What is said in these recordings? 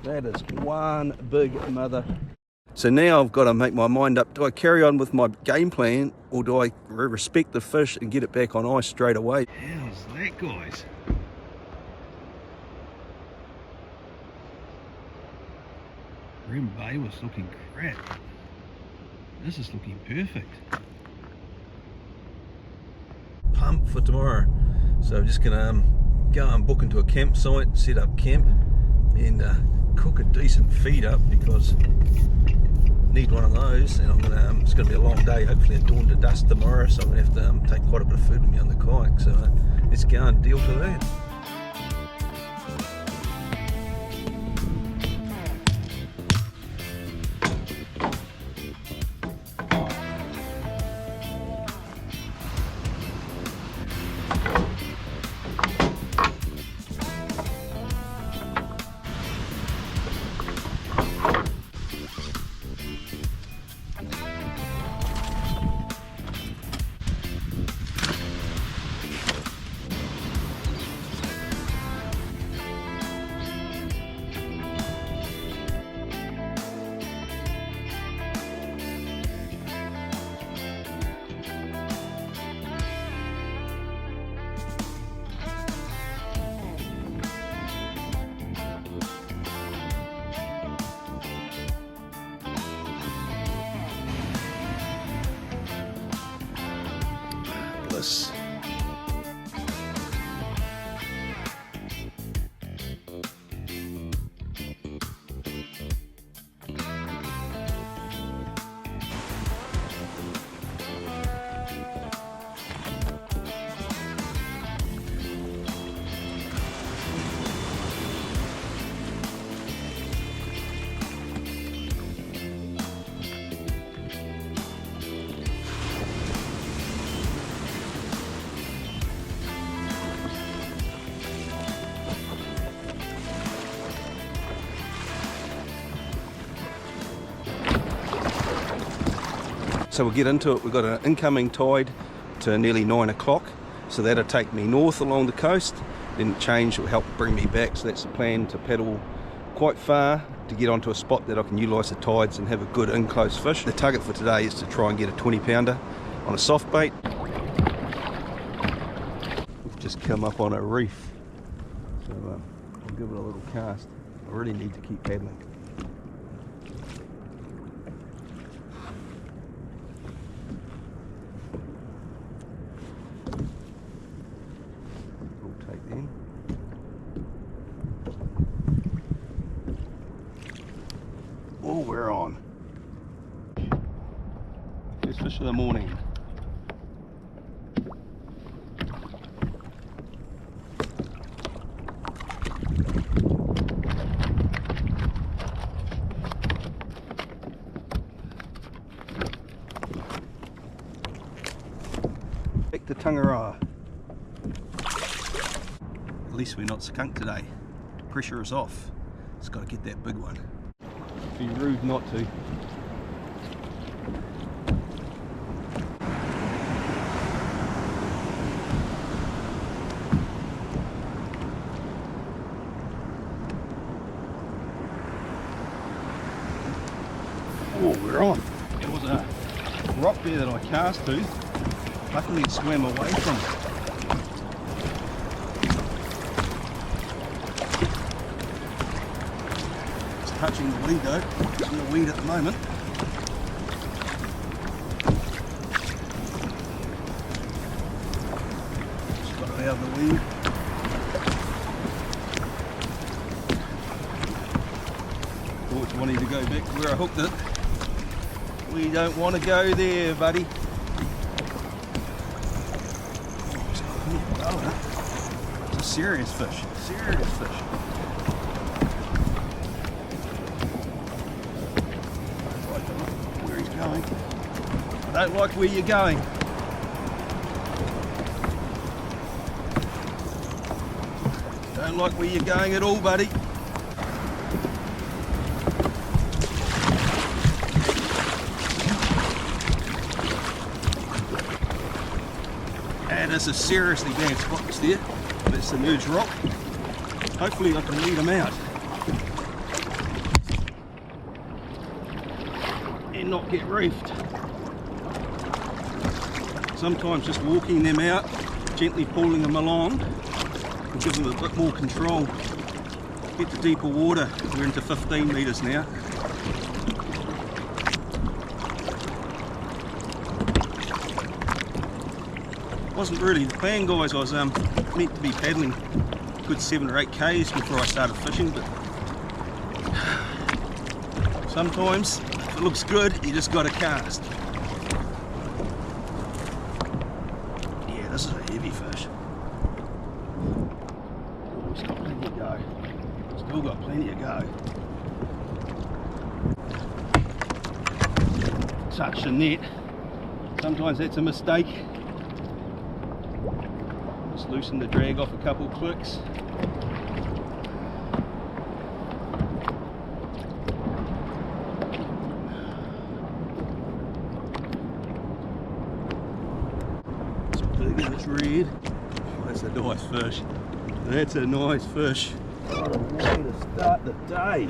That is one big mother. So now I've got to make my mind up. Do I carry on with my game plan, or do I respect the fish and get it back on ice straight away? How's that, guys? Rim Bay was looking crap. This is looking perfect. Pumped for tomorrow. So I'm just gonna go and book into a campsite, set up camp, and cook a decent feed up because need one of those. And I'm gonna it's gonna be a long day, hopefully at dawn to dusk tomorrow, so I'm gonna have to take quite a bit of food with me on the kayak. So let's go and deal to that. This. So we'll get into it. We've got an incoming tide to nearly 9 o'clock, so that'll take me north along the coast, then change will help bring me back. So that's the plan, to paddle quite far to get onto a spot that I can utilise the tides and have a good in-close fish. The target for today is to try and get a 20 pounder on a soft bait. We've just come up on a reef, so I'll give it a little cast. I really need to keep paddling. Oh, we're on. First fish of the morning. Back to Tangara. At least we're not skunked today. Pressure is off. It's got to get that big one. Be rude not to. Oh, we're on. There was a rock there that I cast to. Luckily it swam away from it. Touching the weed though, it's in the weed at the moment. Just got it out of the weed. Oh, it's wanting to go back to where I hooked it. We don't want to go there, buddy. Oh, it's a serious fish, serious fish. I don't like where you're going. Don't like where you're going at all, buddy. And it's a seriously bad spot there. That submerged rock. Hopefully I can lead them out. and not get reefed. Sometimes just walking them out, gently pulling them along, will give them a bit more control. Get to deeper water. We're into 15 metres now. Wasn't really the plan, guys. I was meant to be paddling a good 7 or 8 k's before I started fishing, but sometimes if it looks good, you just got to cast. Yeah, this is a heavy fish. Oh, it's got plenty to go. Still got plenty to go. Touch the net. Sometimes that's a mistake. Just loosen the drag off a couple clicks. It's big and it's red. Oh, that's a nice fish. That's a nice fish. What a way to start the day.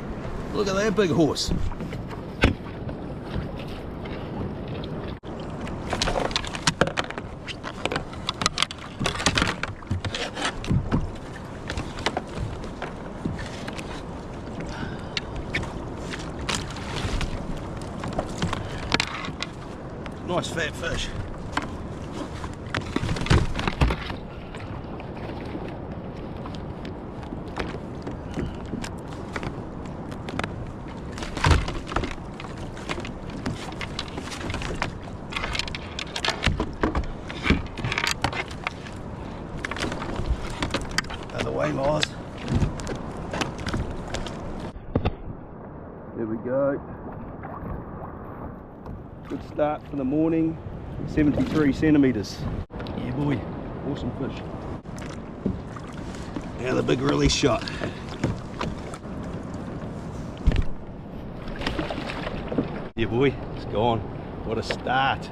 Look at that big horse. Nice fat fish. Other way, Miles. There we go. Good start for the morning, 73 centimetres. Yeah boy, awesome fish. Now the big release shot. Yeah boy, it's gone. What a start.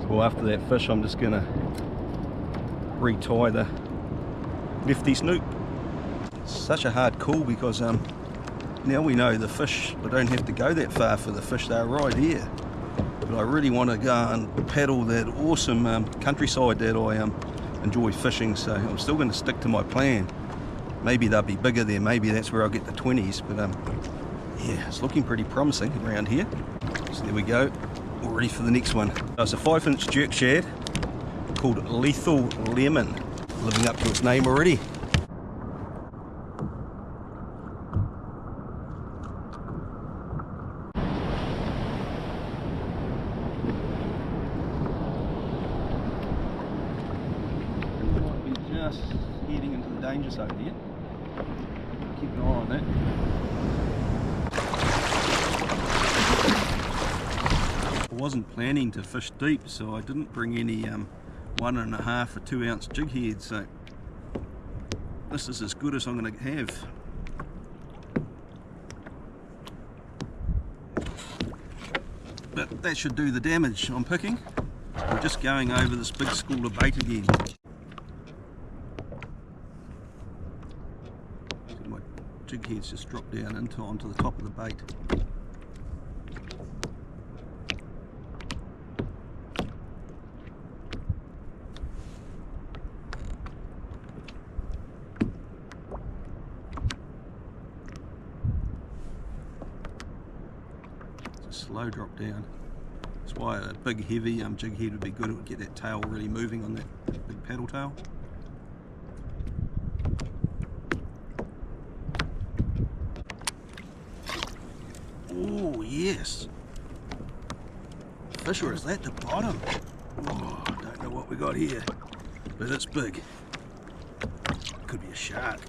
Well, after that fish I'm just going to retie the lefty snoop. It's such a hard call because now we know the fish, we don't have to go that far for the fish, they're right here. But I really want to go and paddle that awesome countryside that I enjoy fishing, so I'm still going to stick to my plan. Maybe they'll be bigger there, maybe that's where I'll get the 20s, but yeah, it's looking pretty promising around here. So there we go, all ready for the next one. It's a 5-inch jerk shad called Lethal Lemon, living up to its name already. Just heading into the danger zone here. Keep an eye on that. I wasn't planning to fish deep, so I didn't bring any 1.5 or 2 ounce jig head, so this is as good as I'm going to have. But that should do the damage I'm picking. We're just going over this big school of bait again. My jig head's just dropped down onto the top of the bait. It's a slow drop down. That's why a big heavy jig head would be good. It would get that tail really moving on that big paddle tail. Oh yes, fish, or is that the bottom? Oh, I don't know what we got here, but it's big. Could be a shark.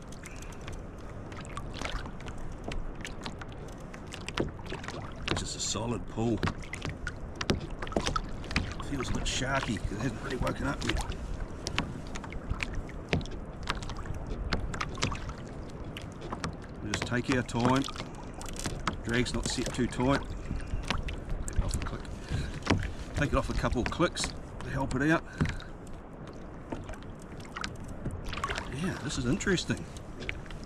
It's just a solid pull. Feels a bit sharky because it hasn't really woken up yet. We'll just take our time. Drag's not set too tight. Take it off a couple of clicks to help it out. Yeah, this is interesting.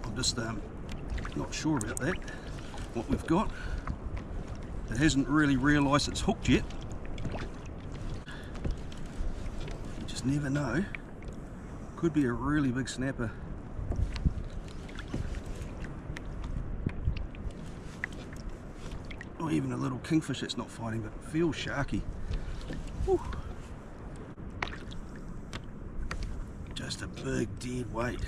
I'm just not sure about that, what we've got. It hasn't really realised it's hooked yet. You just never know. Could be a really big snapper. Or even a little kingfish that's not fighting, but feels sharky. Whew. Just a big dead weight.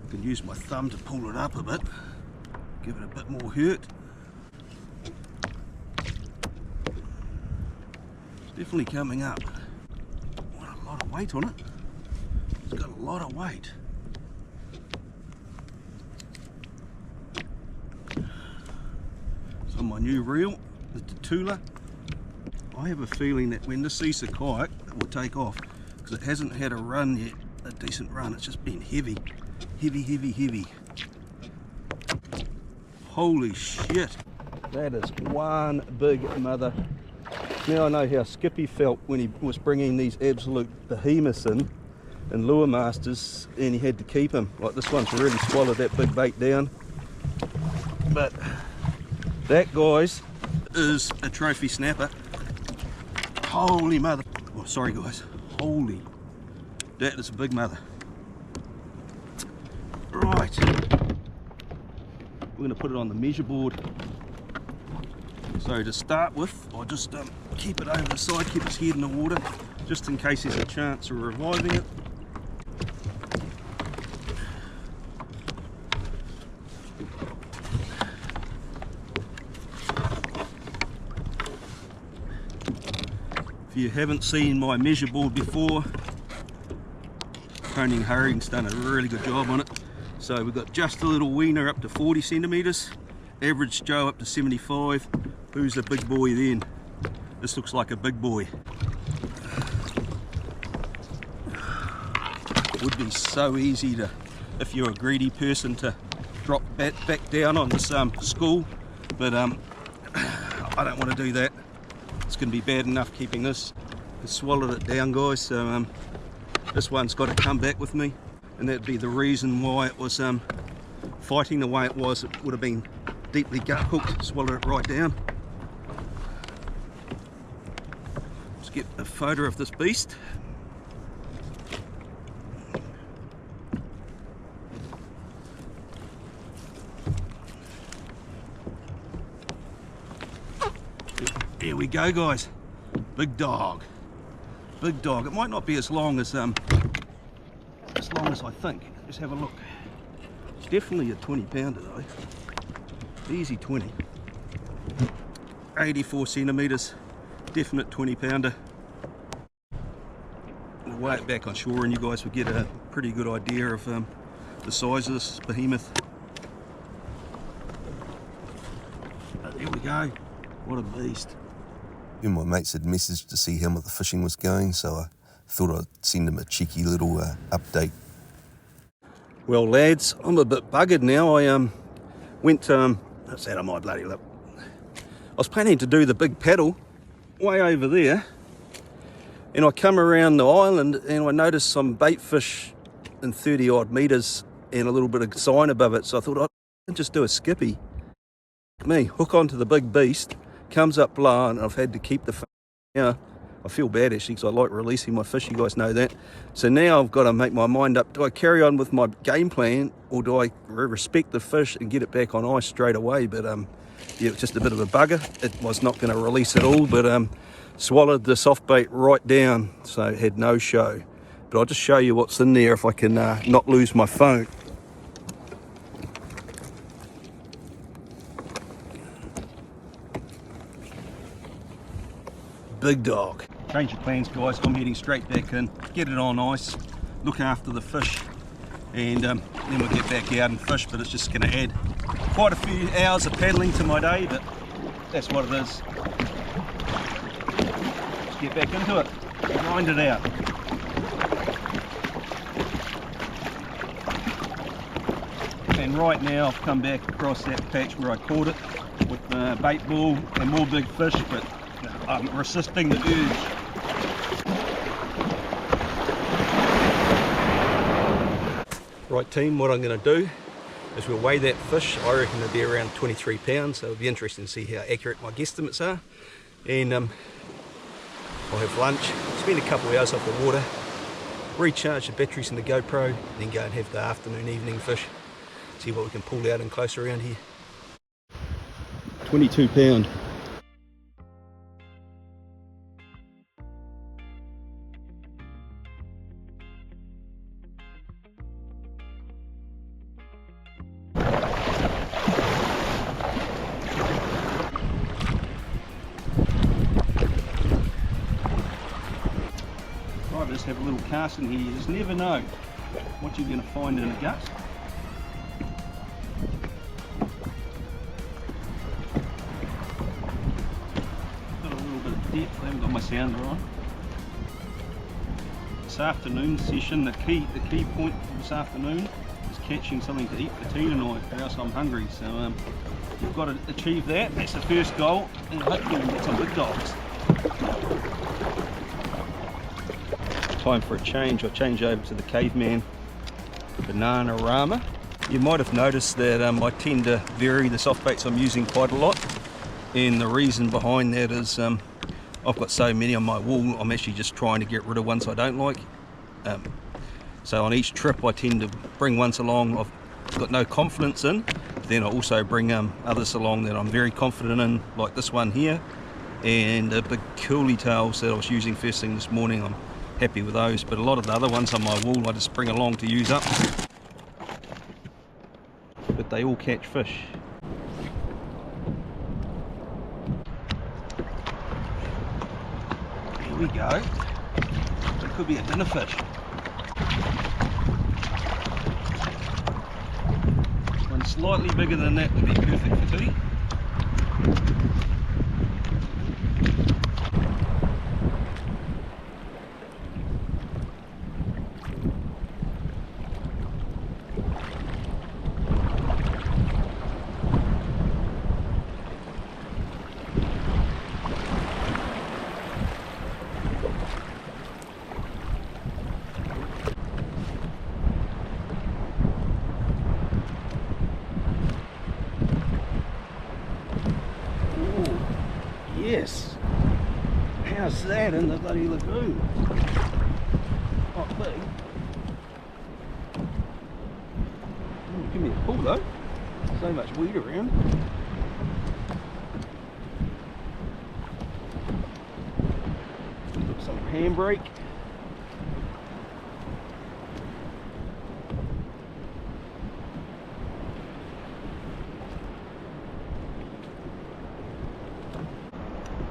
I can use my thumb to pull it up a bit, give it a bit more hurt. It's definitely coming up. What a lot of weight on it. It's got a lot of weight. So my new reel, the Tatula. I have a feeling that when this sees the kayak, it will take off because it hasn't had a run yet, a decent run. It's just been heavy. Heavy. Holy shit. That is one big mother. Now I know how Skippy felt when he was bringing these absolute behemoths in Lure Masters, and he had to keep them. Like this one's really swallowed that big bait down. But that, guys, is a trophy snapper. Holy mother. Oh, sorry guys. Holy. That is a big mother. Right, we're going to put it on the measure board. So to start with, I'll just keep it over the side, keep its head in the water, just in case there's a chance of reviving it. If you haven't seen my measure board before, Tony Hurring's done a really good job on it. So we've got just a little wiener up to 40 centimetres, average Joe up to 75. Who's the big boy then? This looks like a big boy. Would be so easy to, if you're a greedy person, to drop back down on this school, but I don't want to do that. It's going to be bad enough keeping this. I swallowed it down, guys, so this one's got to come back with me. And that'd be the reason why it was fighting the way it was. It would have been deeply gut hooked, swallowed it right down. Let's get a photo of this beast. Here we go, guys. Big dog. Big dog. It might not be as long as I think. Let's have a look. It's definitely a 20 pounder though. Easy 20. 84 centimetres. Definite 20 pounder. We'll weigh it back on shore and you guys will get a pretty good idea of the size of this behemoth. There we go. What a beast. My mates had messaged to see how the fishing was going, so I thought I'd send them a cheeky little update. Well lads, I'm a bit buggered now. I went, that's out of my bloody lip. I was planning to do the big paddle way over there, and I come around the island and I noticed some bait fish in 30 odd metres and a little bit of sign above it, so I thought I'd just do a skippy. Me, hook onto the big beast, comes up low, and I've had to keep the fish. Now, I feel bad actually because I like releasing my fish, you guys know that. So now I've got to make my mind up. Do I carry on with my game plan or do I respect the fish and get it back on ice straight away? But yeah, it's just a bit of a bugger. It was not going to release at all, but swallowed the soft bait right down, so it had no show. But I'll just show you what's in there if I can not lose my phone. Big dog. Change your plans, guys. I'm heading straight back in, get it on ice, look after the fish, and then we'll get back out and fish. But it's just going to add quite a few hours of paddling to my day, but that's what it is. Let's get back into it, grind it out. And right now I've come back across that patch where I caught it, with bait ball and more big fish, but I'm resisting the urge. Right team, what I'm going to do is we'll weigh that fish. I reckon it'll be around 23 pounds, so it'll be interesting to see how accurate my guesstimates are. And I'll have lunch, spend a couple of hours off the water, recharge the batteries in the GoPro, and then go and have the afternoon, evening fish. See what we can pull out and close around here. 22 pound. Right, just have a little cast in here. You just never know what you're going to find in a gut. Got a little bit of depth. I haven't got my sounder on. This afternoon session, the key point for this afternoon is catching something to eat for tea tonight, or else I'm hungry. So you've got to achieve that. That's the first goal, and hopefully we'll get some big dogs. Time for a change. I'll change over to the Caveman Banana Rama. You might have noticed that I tend to vary the soft baits I'm using quite a lot, and the reason behind that is I've got so many on my wall, I'm actually just trying to get rid of ones I don't like. So on each trip I tend to bring ones along I've got no confidence in, then I also bring others along that I'm very confident in, like this one here, and the big curly tails that I was using first thing this morning. I'm happy with those, but a lot of the other ones on my wall I just bring along to use up. But they all catch fish. Here we go. It could be a dinner fish. One slightly bigger than that would be perfect for tea. Yes, how's that in the bloody lagoon? Not big. Give me a pull though. So much weed around. Got some handbrake.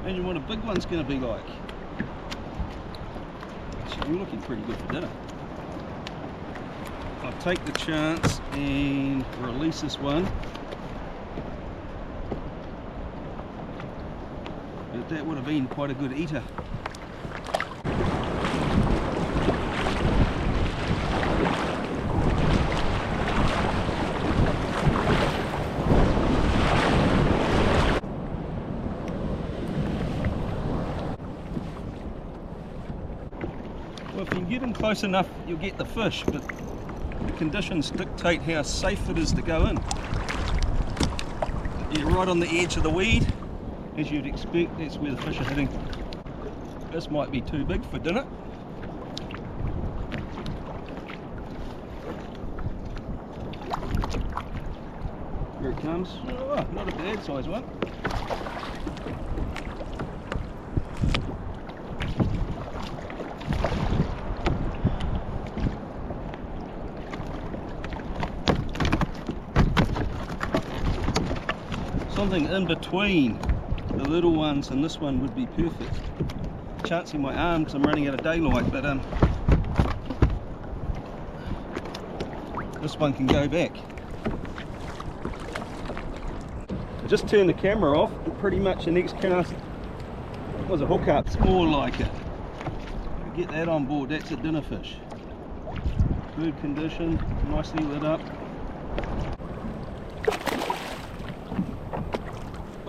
Imagine what a big one's going to be like. So you're looking pretty good for dinner. I'll take the chance and release this one. But that would have been quite a good eater. Well, if you can get in close enough, you'll get the fish, but the conditions dictate how safe it is to go in. You're right on the edge of the weed, as you'd expect. That's where the fish are hitting. This might be too big for dinner. Here it comes. Oh, not a bad size one. Something in between the little ones and this one would be perfect. Can't see my arm because I'm running out of daylight, but this one can go back. I just turned the camera off and pretty much the next cast was a hookup. It's more like it. Get that on board, that's a dinner fish. Good condition, nicely lit up.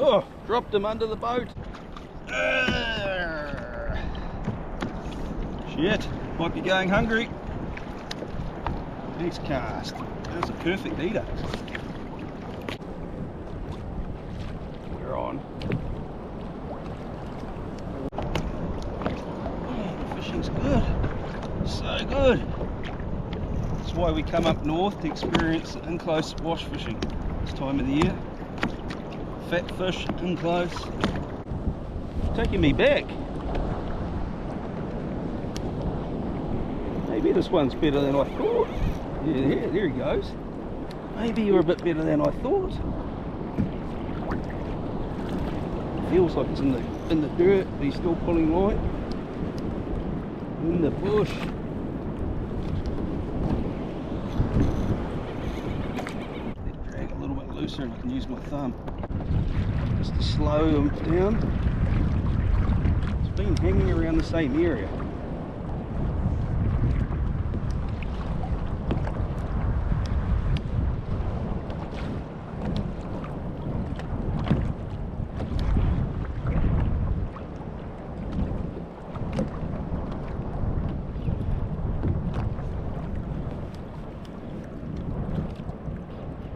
Oh, dropped him under the boat. Shit, might be going hungry. Next cast. That's a perfect eater. We're on. Oh, the fishing's good. So good. That's why we come up north to experience in-close wash fishing this time of the year. Fat fish, in-close. Taking me back. Maybe this one's better than I thought. Yeah, there he goes. Maybe you're a bit better than I thought. Feels like it's in the dirt, but he's still pulling light. In the bush. Drag a little bit looser and I can use my thumb just to slow him down. It's been hanging around the same area.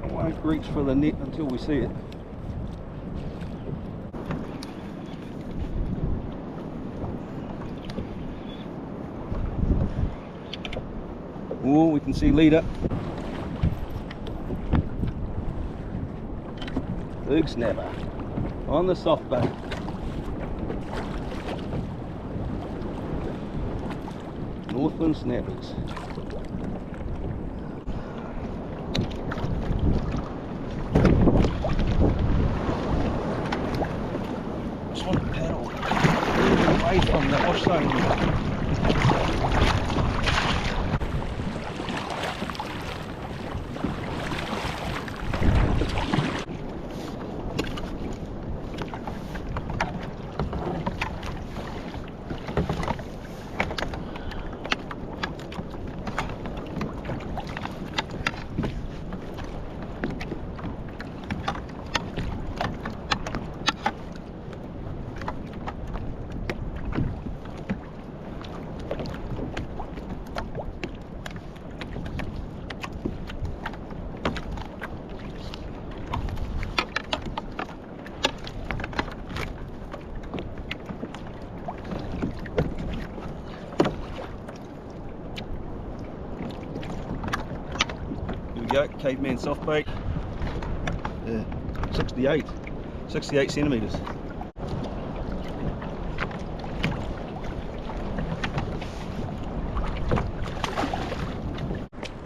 I won't reach for the net until we see it. Oh, we can see leader. Big snapper on the soft bait. Northland snappers. Just want to paddle away from the wash zone. Go, caveman soft bait, 68 centimetres.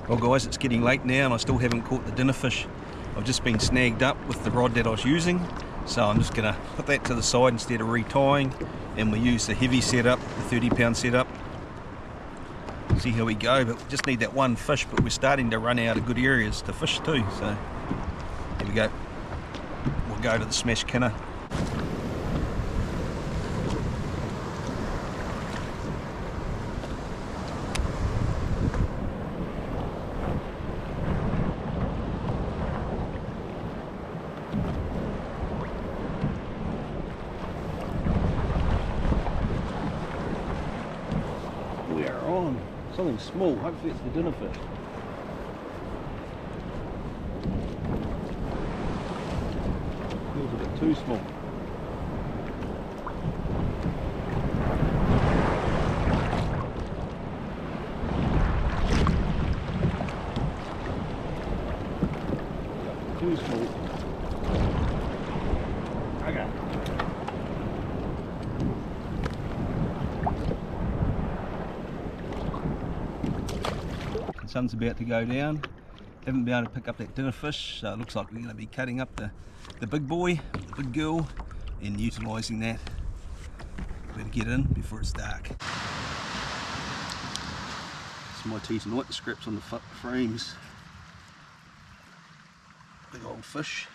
Well guys, it's getting late now and I still haven't caught the dinner fish. I've just been snagged up with the rod that I was using, so I'm just going to put that to the side instead of retying, and we use the heavy setup, the 30-pound setup. See how we go, but we just need that one fish, but we're starting to run out of good areas to fish too, so here we go. We'll go to the smash kinner. We are on something small, hopefully it's the dinner fish. Feels a bit too small. Too small. Okay. The sun's about to go down. Haven't been able to pick up that dinner fish, so it looks like we're going to be cutting up the big boy, the big girl, and utilising that. Better get in before it's dark. It's my tea tonight, the scraps on the frames. Big old fish.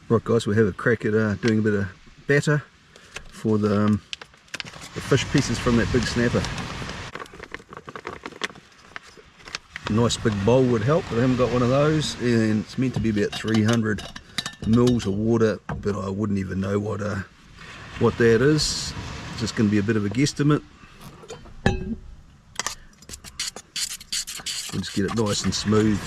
Right guys, we'll have a crack at doing a bit of batter for the fish pieces from that big snapper. A nice big bowl would help, but I haven't got one of those, and it's meant to be about 300 mils of water, but I wouldn't even know what that is. It's just going to be a bit of a guesstimate. We'll just get it nice and smooth.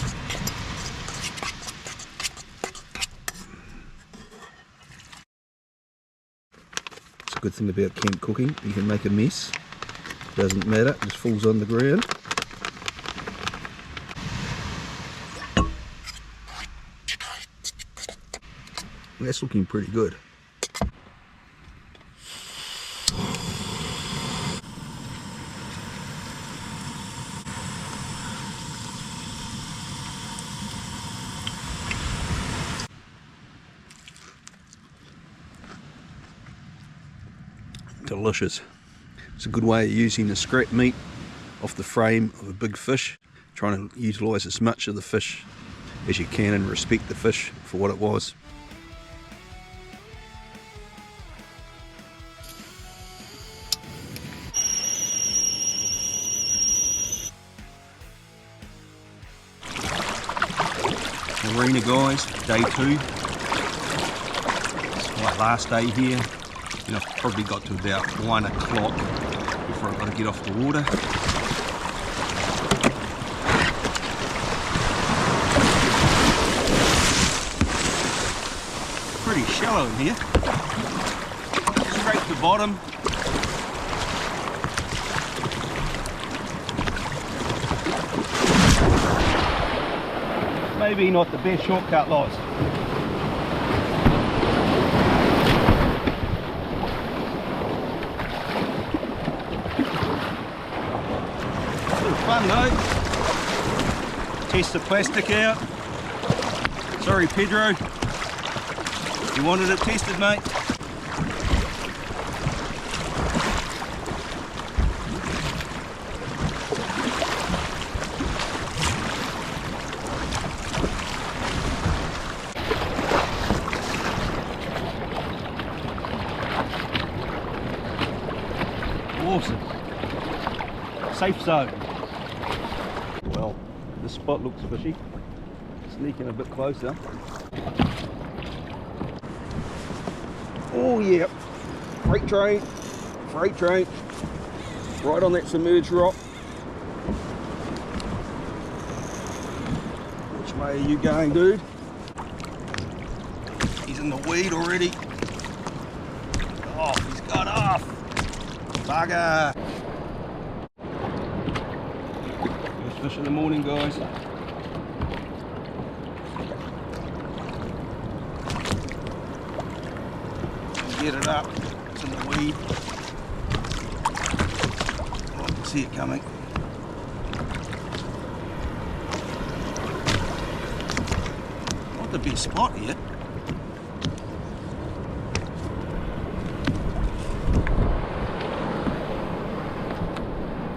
It's a good thing about camp cooking, you can make a mess. Doesn't matter, it just falls on the ground. That's looking pretty good. Delicious. It's a good way of using the scrap meat off the frame of a big fish, trying to utilise as much of the fish as you can and respect the fish for what it was. Marina guys, day 2. It's my last day here. And I've probably got to about 1 o'clock before I've got to get off the water. Pretty shallow in here. Straight to the bottom. Maybe not the best shortcut, lads. Fun though. Test the plastic out. Sorry Pedro, you wanted it tested, mate. Awesome. Safe zone. Well, this spot looks fishy. Sneaking a bit closer. Oh yeah, freight train, right on that submerged rock. Which way are you going, dude? He's in the weed already. Oh, he's got off. Bugger. First fish in the morning, guys. Get it up, it's in the weed. Oh, I can see it coming. Not the best spot yet.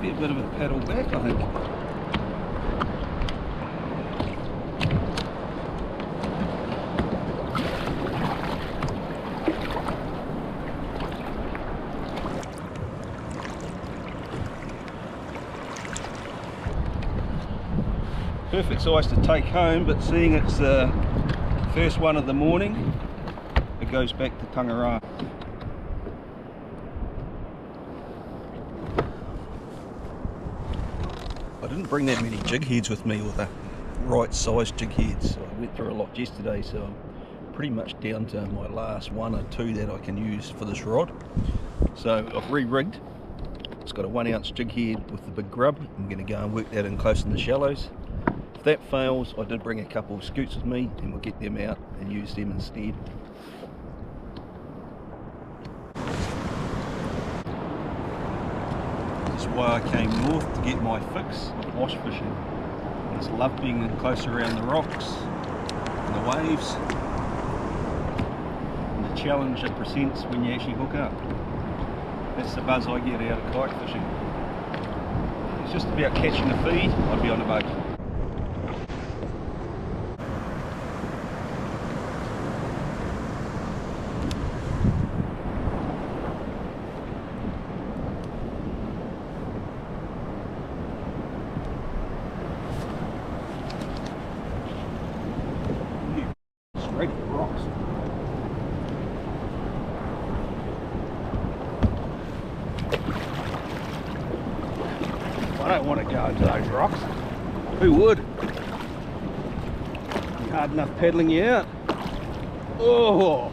Be a bit of a paddle back, I think. Perfect size to take home, but seeing it's the first one of the morning, it goes back to Tangaroa. I didn't bring that many jig heads with me, with the right size jig heads. I went through a lot yesterday, so I'm pretty much down to my last 1 or 2 that I can use for this rod. So I've re-rigged. It's got a 1 ounce jig head with the big grub. I'm going to go and work that in close in the shallows. If that fails, I did bring a couple of scoots with me, and we'll get them out and use them instead. This is why I came north, to get my fix of wash fishing. I just love being in close around the rocks and the waves and the challenge it presents when you actually hook up. That's the buzz I get out of kite fishing. It's just about catching a feed, I'd be on a boat. don't go into those rocks. Who would? Be hard enough paddling you out. Oh!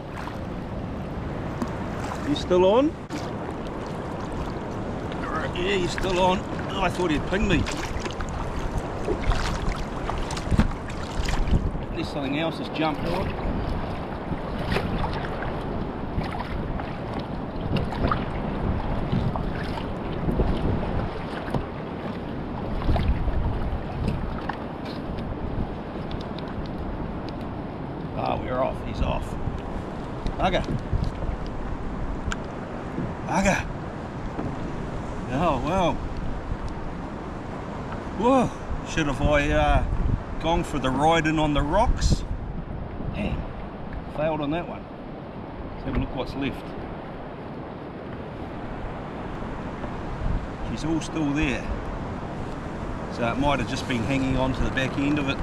You still on? Yeah, you're still on. Oh, I thought he'd ping me. At least something else has jumped on. Ah, we're off. He's off. Bugger. Bugger. Oh, well. Whoa. Should have I gone for the ride in on the rocks? Damn. Failed on that one. Let's have a look what's left. She's all still there. So it might have just been hanging on to the back end of it.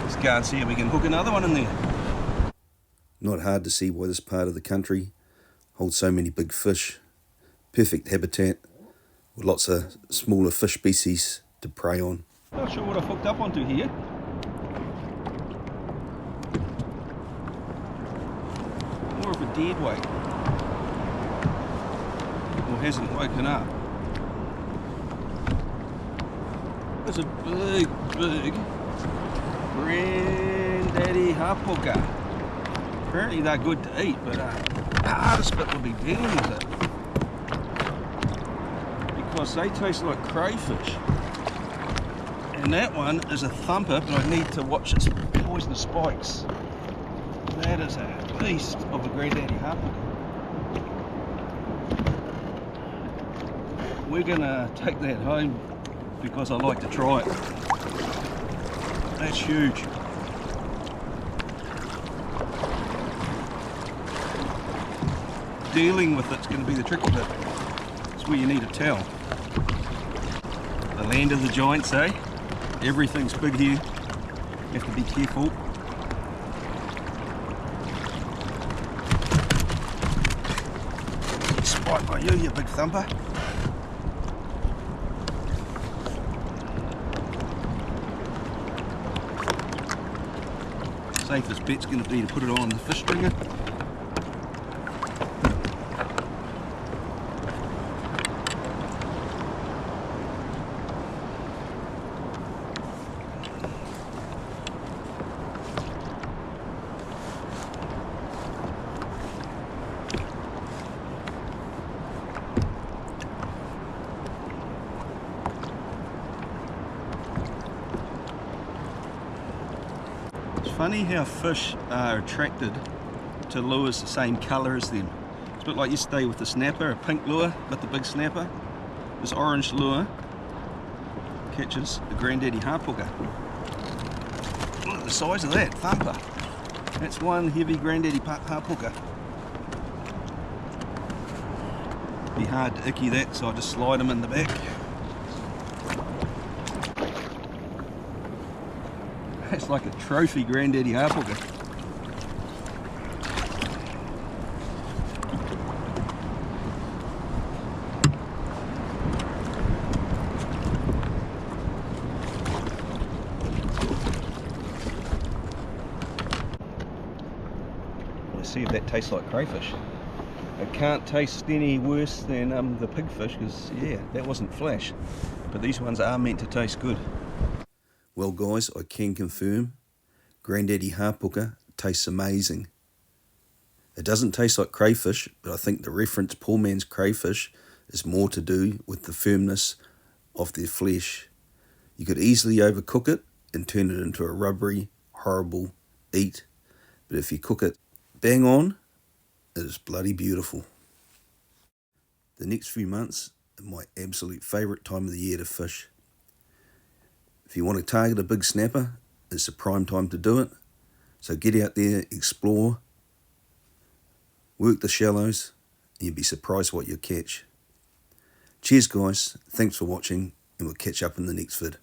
Let's go and see if we can hook another one in there. Not hard to see why this part of the country holds so many big fish. Perfect habitat with lots of smaller fish species to prey on. Not sure what I've hooked up onto here. More of a dead weight. Or hasn't woken up. There's a big granddaddy hapooka. Apparently they're good to eat, but the hardest bit will be dealing with it. Because they taste like crayfish. And that one is a thumper, but I need to watch its poisonous spikes. That is a beast of a granddaddy hapooka. We're gonna take that home because I like to try it. That's huge. Dealing with it's going to be the tricky bit. It's where you need a towel. The land of the giants, eh? Everything's big here. You have to be careful. Spike by you big thumper. Safest bet's going to be to put it on the fish stringer. Funny how fish are attracted to lures the same colour as them. It's a bit like yesterday with the snapper, a pink lure with the big snapper. This orange lure catches the granddaddy hapooka. Look at the size of that thumper. That's one heavy granddaddy hapooka. Be hard to icky that, so I just slide them in the back. It's like a trophy granddaddy hapooka. Let's see if that tastes like crayfish. It can't taste any worse than the pigfish, because yeah, that wasn't flash. But these ones are meant to taste good. Well guys, I can confirm, granddaddy hapooka tastes amazing. It doesn't taste like crayfish, but I think the reference poor man's crayfish is more to do with the firmness of their flesh. You could easily overcook it and turn it into a rubbery, horrible eat, but if you cook it bang on, it is bloody beautiful. The next few months are my absolute favourite time of the year to fish. If you want to target a big snapper, it's the prime time to do it. So get out there, explore, work the shallows, and you'll be surprised what you'll catch. Cheers guys, thanks for watching, and we'll catch up in the next vid.